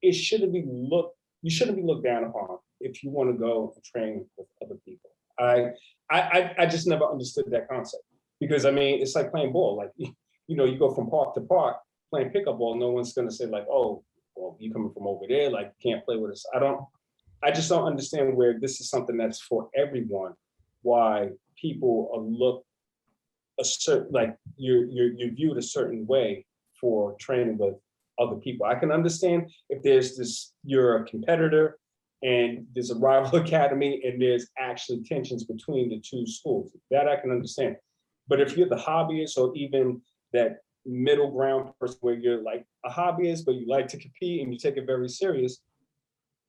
it shouldn't be looked, you shouldn't be looked down upon if you want to go and train with other people. I just never understood that concept, because I mean, it's like playing ball. Like, you know, you go from park to park playing pickup ball. No one's going to say like, oh, well, you coming from over there, like you can't play with us. I just don't understand where this is something that's for everyone. Why people are looked a certain, like you're viewed a certain way for training with other people. I can understand if there's this, you're a competitor and there's a rival academy and there's actually tensions between the two schools. That I can understand. But if you're the hobbyist, or even that middle ground person where you're like a hobbyist, but you like to compete and you take it very serious,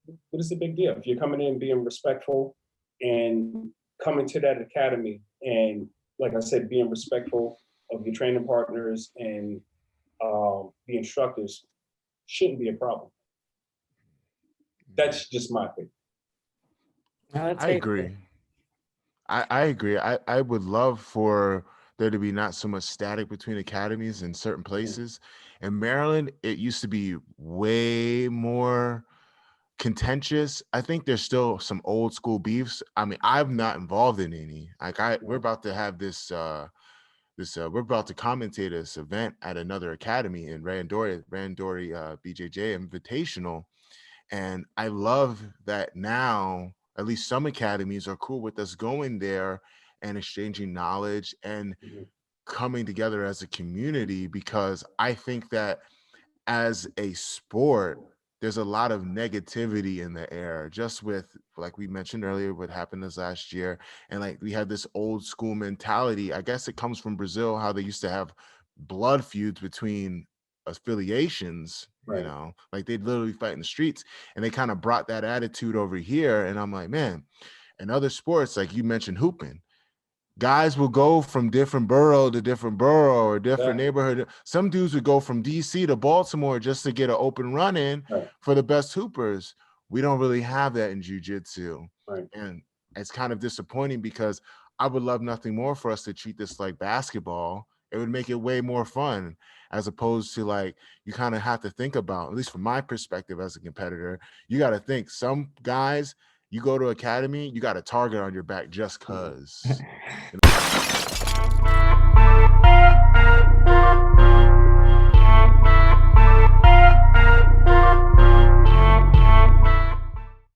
what is the big deal? If you're coming in being respectful and coming to that academy and, like I said, being respectful of your training partners and the instructors, shouldn't be a problem. That's just my opinion. I agree. I agree. I would love for there to be not so much static between academies in certain places. In Maryland, it used to be way more contentious. I think there's still some old school beefs. I mean, I'm not involved in any. Like we're about to have we're about to commentate this event at another academy in Randori BJJ Invitational. And I love that now at least some academies are cool with us going there and exchanging knowledge and coming together as a community, because I think that as a sport, there's a lot of negativity in the air, just with, like we mentioned earlier, what happened this last year. And like we have this old school mentality. I guess it comes from Brazil, how they used to have blood feuds between affiliations, you know, like they'd literally fight in the streets, and they kind of brought that attitude over here. And I'm like, man, in other sports, like you mentioned hooping, guys will go from different borough to different borough or different neighborhood. Some dudes would go from DC to Baltimore just to get an open run in for the best hoopers. We don't really have that in jiu-jitsu. And it's kind of disappointing, because I would love nothing more for us to treat this like basketball. It would make it way more fun, as opposed to, like, you kind of have to think about, at least from my perspective as a competitor, you got to think some guys, you go to academy, you got a target on your back just because.